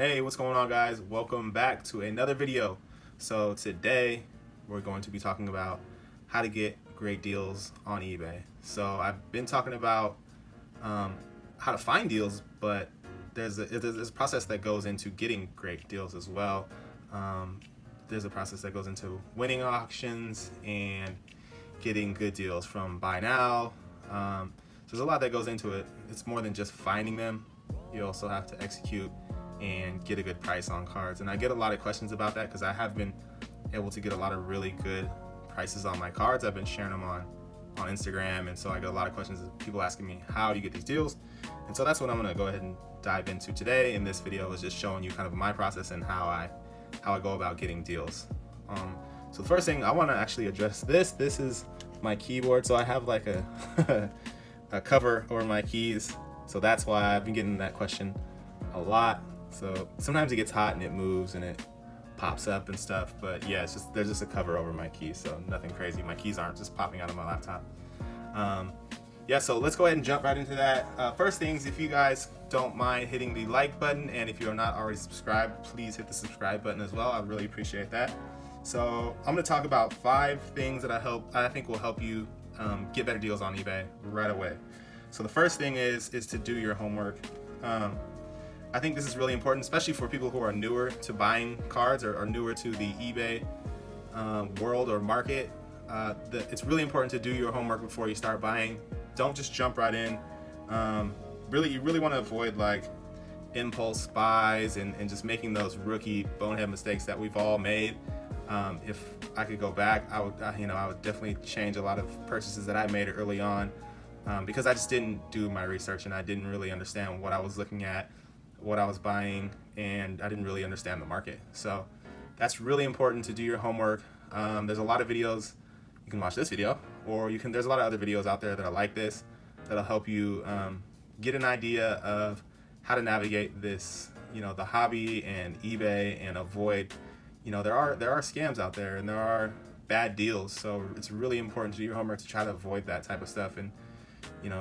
Hey, what's going on, guys? Welcome back to another video. So today we're going to be talking about how to get great deals on eBay. So I've been talking about how to find deals, but there's a process that goes into getting great deals as well. There's a process that goes into winning auctions and getting good deals from buy now. So there's a lot that goes into it. It's more than just finding them. You also have to execute and get a good price on cards. And I get a lot of questions about that because I have been able to get a lot of really good prices on my cards. I've been sharing them on Instagram, and so I get a lot of questions of people asking me, how do you get these deals? And so that's what I'm gonna go ahead and dive into today in this video, is just showing you kind of my process and how I go about getting deals. So the first thing I wanna actually address this is my keyboard. So I have like a cover over my keys. So that's why I've been getting that question a lot. So sometimes it gets hot and it moves and it pops up and stuff, but yeah, there's just a cover over my keys, so nothing crazy. My keys aren't just popping out of my laptop. Yeah, so let's go ahead and jump right into that. First things, if you guys don't mind hitting the like button, and if you're not already subscribed, please hit the subscribe button as well. I really appreciate that. So I'm going to talk about 5 things that I think will help you get better deals on eBay right away. So the first thing is to do your homework. I think this is really important, especially for people who are newer to buying cards or newer to the eBay world or market. It's really important to do your homework before you start buying. Don't just jump right in. You really want to avoid like impulse buys and just making those rookie bonehead mistakes that we've all made. If I could go back, I would definitely change a lot of purchases that I made early on because I just didn't do my research and I didn't really understand what I was looking at, what I was buying, and I didn't really understand the market. So that's really important to do your homework. There's a lot of videos. You can watch this video, or there's a lot of other videos out there that are like this that'll help you get an idea of how to navigate this, the hobby and eBay, and avoid, there are scams out there and there are bad deals. So it's really important to do your homework to try to avoid that type of stuff. And you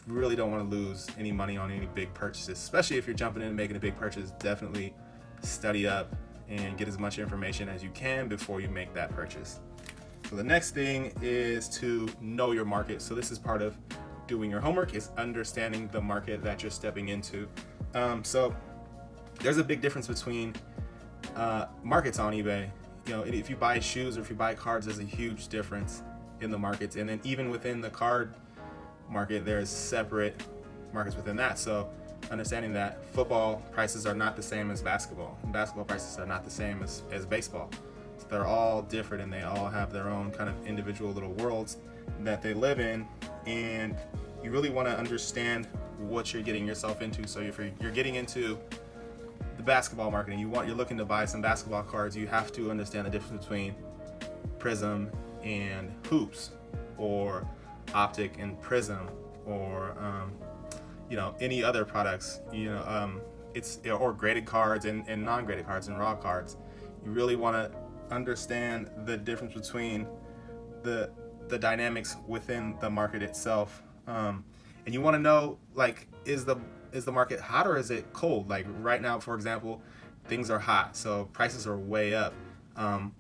really don't want to lose any money on any big purchases, especially if you're jumping in and making a big purchase. Definitely study up and get as much information as you can before you make that purchase. So the next thing is to know your market. So this is part of doing your homework, is understanding the market that you're stepping into. So there's a big difference between markets on eBay. If you buy shoes or if you buy cards, there's a huge difference in the markets. And then even within the card market, there's separate markets within that. So understanding that football prices are not the same as basketball, and basketball prices are not the same as baseball. So they're all different and they all have their own kind of individual little worlds that they live in, and you really want to understand what you're getting yourself into. So if you're getting into the basketball market and you're looking to buy some basketball cards, you have to understand the difference between Prism and hoops, or optic and prism, or any other products, or graded cards and non-graded cards and raw cards. You really want to understand the difference between the dynamics within the market itself, and you want to know, like, is the market hot or is it cold? Like right now, for example, things are hot, so prices are way up.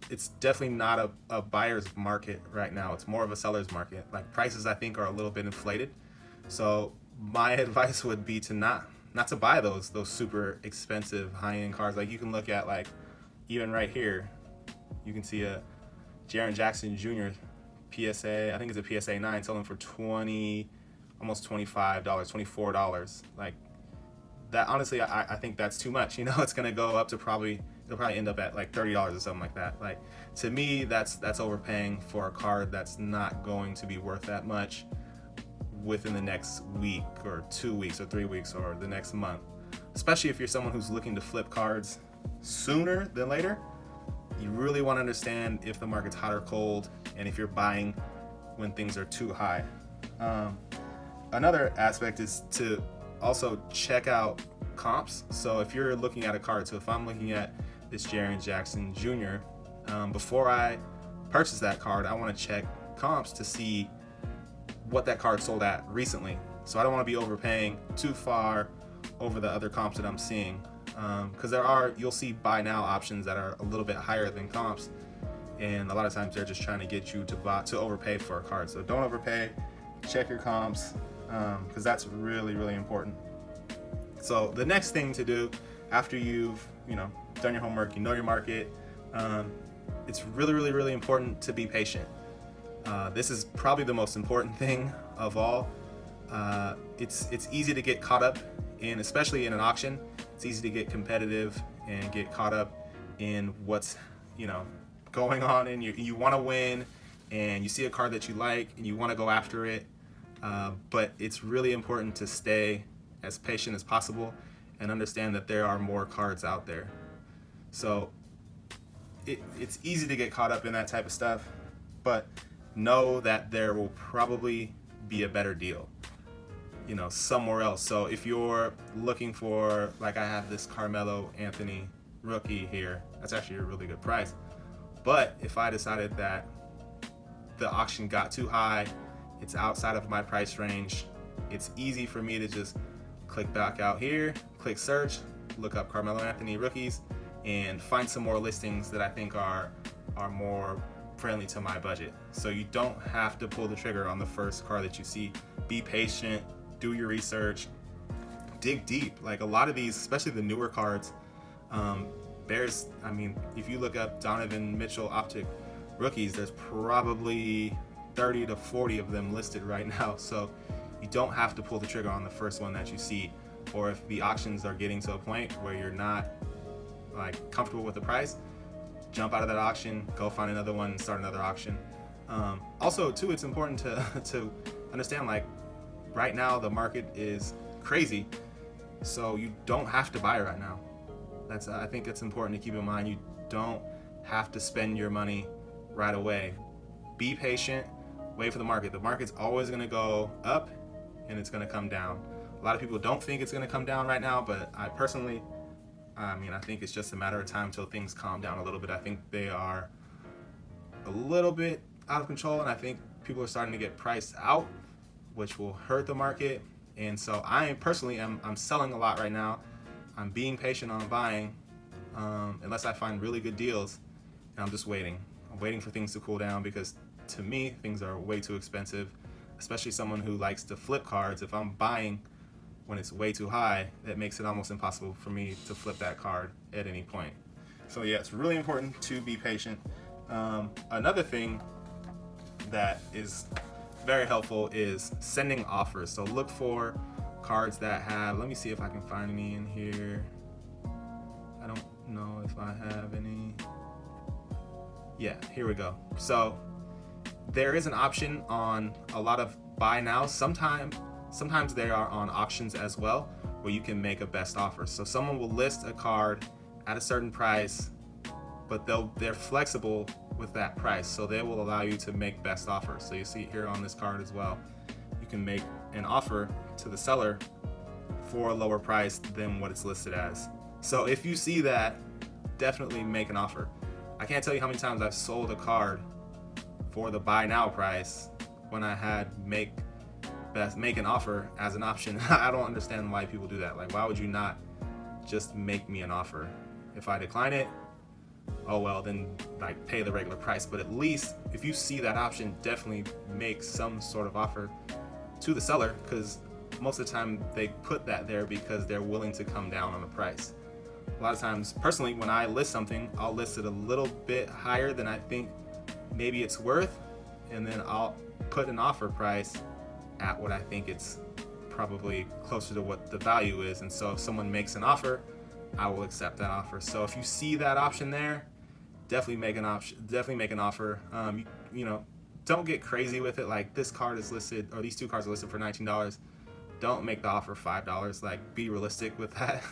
It's definitely not a buyer's market right now. It's more of a seller's market. Like, prices, I think, are a little bit inflated. So my advice would be to not to buy those super expensive high-end cards. Like, you can look at, like, even right here, you can see a Jaren Jackson Jr. PSA. I think it's a PSA 9 selling for almost $25, $24. Like that, honestly, I think that's too much. It's gonna go up to it'll probably end up at like $30 or something like that. Like, to me, that's overpaying for a card that's not going to be worth that much within the next week or 2 weeks or 3 weeks or the next month. Especially if you're someone who's looking to flip cards sooner than later, you really want to understand if the market's hot or cold, and if you're buying when things are too high. Another aspect is to also check out comps. So if you're looking at a card, so if I'm looking at this Jaren Jackson Jr., before I purchase that card, I want to check comps to see what that card sold at recently. So I don't want to be overpaying too far over the other comps that I'm seeing. because you'll see buy now options that are a little bit higher than comps, and a lot of times they're just trying to get you to overpay for a card. So don't overpay. Check your comps, because that's really, really important. So the next thing to do after you've done your homework, you know your market, it's really, really, really important to be patient. This is probably the most important thing of all. It's easy to get caught up in, especially in an auction. It's easy to get competitive and get caught up in what's going on, and you want to win, and you see a card that you like and you want to go after it. But it's really important to stay as patient as possible and understand that there are more cards out there. So it's easy to get caught up in that type of stuff, but know that there will probably be a better deal somewhere else. So if you're looking for, like, I have this Carmelo Anthony rookie here, that's actually a really good price. But if I decided that the auction got too high, it's outside of my price range, it's easy for me to just click back out here, click search, look up Carmelo Anthony rookies, and find some more listings that I think are more friendly to my budget. So you don't have to pull the trigger on the first card that you see. Be patient, do your research, dig deep. Like, a lot of these, especially the newer cards, if you look up Donovan Mitchell Optic rookies, there's probably 30 to 40 of them listed right now. So you don't have to pull the trigger on the first one that you see, or if the auctions are getting to a point where you're not comfortable with the price, jump out of that auction, go find another one, and start another auction. Also too, it's important to understand, right now the market is crazy, so you don't have to buy right now. I think it's important to keep in mind. You don't have to spend your money right away. Be patient, wait for the market. The market's always going to go up and it's going to come down. A lot of people don't think it's going to come down right now, but I personally, I think it's just a matter of time until things calm down a little bit. I think they are a little bit out of control, and I think people are starting to get priced out, which will hurt the market. And so I personally I'm selling a lot right now. I'm being patient on buying, unless I find really good deals, and I'm just waiting. I'm waiting for things to cool down, because to me, things are way too expensive, especially someone who likes to flip cards. If I'm buying when it's way too high, that makes it almost impossible for me to flip that card at any point. So yeah, it's really important to be patient. Another thing that is very helpful is sending offers. So look for cards that have, let me see if I can find any in here. I don't know if I have any. Yeah, here we go. So there is an option on a lot of buy now. Sometimes they are on auctions as well, where you can make a best offer. So someone will list a card at a certain price, but they're flexible with that price, so they will allow you to make best offer. So you see here on this card as well, you can make an offer to the seller for a lower price than what it's listed as. So if you see that, definitely make an offer. I can't tell you how many times I've sold a card for the buy now price when I had make an offer as an option. I don't understand why people do that. Why would you not just make me an offer? If I decline it, oh well, then pay the regular price. But at least if you see that option, definitely make some sort of offer to the seller, because most of the time they put that there because they're willing to come down on the price. A lot of times, personally, when I list something, I'll list it a little bit higher than I think maybe it's worth, and then I'll put an offer price at what I think it's probably closer to what the value is. And so if someone makes an offer, I will accept that offer. So if you see that option there, definitely make an offer. Don't get crazy with it. Like, this card is listed, or these two cards are listed for $19. Don't make the offer $5. Be realistic with that.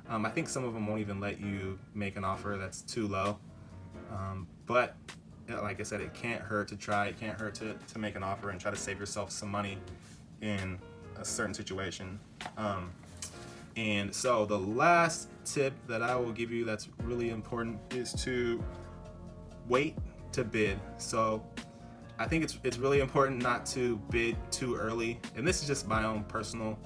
I think some of them won't even let you make an offer that's too low. But like I said, it can't hurt to try. It can't hurt to make an offer and try to save yourself some money in a certain situation. And so the last tip that I will give you that's really important is to wait to bid. So I think it's really important not to bid too early. And this is just my own personal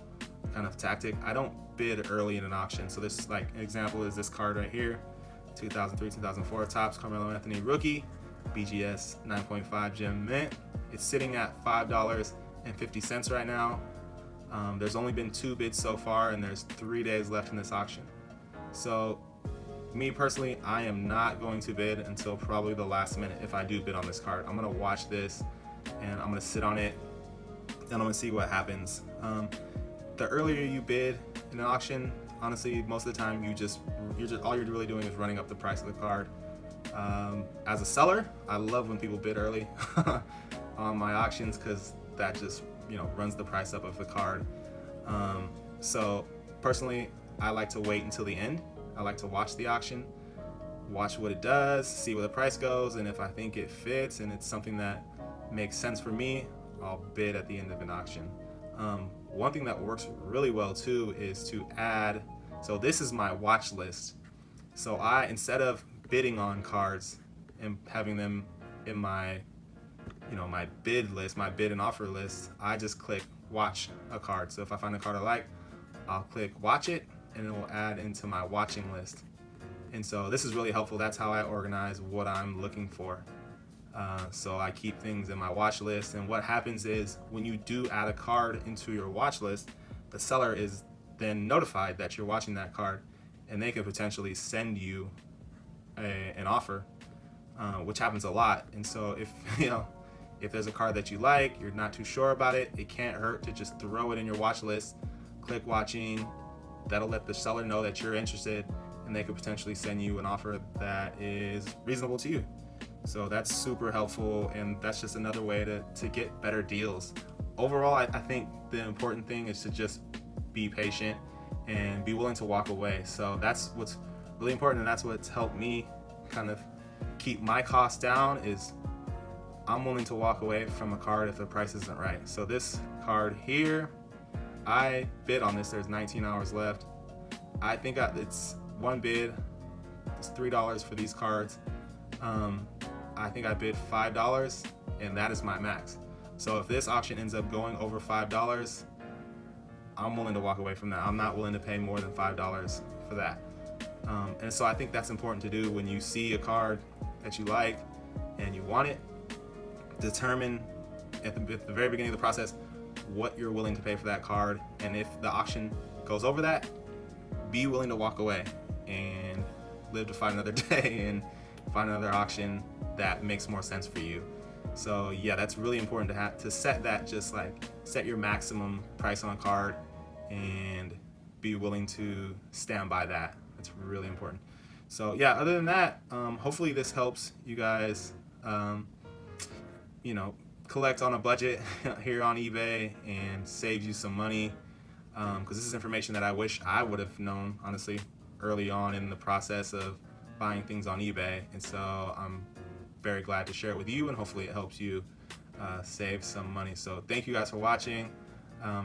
kind of tactic. I don't bid early in an auction. So this, like, an example is this card right here, 2003-2004 Topps Carmelo Anthony rookie, BGS 9.5 gem mint. It's sitting at $5.50 right now. There's only been 2 bids so far, and there's 3 days left in this auction. So me personally, I am not going to bid until probably the last minute if I do bid on this card. I'm gonna watch this and I'm gonna sit on it and I'm gonna see what happens. The earlier you bid in an auction, honestly, most of the time all you're really doing is running up the price of the card. As a seller, I love when people bid early on my auctions, because that just, you know, runs the price up of the card. So personally, I like to wait until the end. I like to watch the auction, watch what it does, see where the price goes, and if I think it fits and it's something that makes sense for me, I'll bid at the end of an auction. One thing that works really well too is to add, so this is my watch list. So instead of bidding on cards and having them in my, you know, my bid list, my bid and offer list, I just click watch a card. So if I find a card I like, I'll click watch it, and it will add into my watching list. And so this is really helpful. That's how I organize what I'm looking for. So I keep things in my watch list, and what happens is when you do add a card into your watch list, the seller is then notified that you're watching that card, and they could potentially send you an offer, which happens a lot. And so if, you know, if there's a card that you like, you're not too sure about it, it can't hurt to just throw it in your watch list, click watching. That'll let the seller know that you're interested, and they could potentially send you an offer that is reasonable to you. So that's super helpful, and that's just another way to get better deals. Overall, I think the important thing is to just be patient and be willing to walk away. So that's what's really important, and that's what's helped me kind of keep my costs down, is I'm willing to walk away from a card if the price isn't right. So this card here, I bid on this. There's 19 hours left. I think it's one bid. It's $3 for these cards. I think I bid $5, and that is my max. So if this auction ends up going over $5, I'm willing to walk away from that. I'm not willing to pay more than $5 for that. And so I think that's important to do when you see a card that you like and you want it. Determine at the very beginning of the process what you're willing to pay for that card, and if the auction goes over that, be willing to walk away and live to fight another day and find another auction that makes more sense for you. So yeah, that's really important to set that, just like set your maximum price on a card and be willing to stand by that. That's really important. So yeah, other than that, hopefully this helps you guys, you know, collect on a budget here on eBay and saves you some money, because this is information that I wish I would have known, honestly, early on in the process of buying things on eBay. And so I'm very glad to share it with you, and hopefully it helps you save some money. So thank you guys for watching.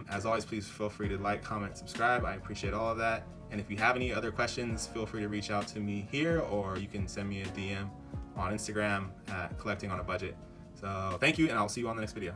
As always, please feel free to like, comment, subscribe. I appreciate all of that. And if you have any other questions, feel free to reach out to me here, or you can send me a DM on Instagram at Collecting on a Budget. So thank you, and I'll see you on the next video.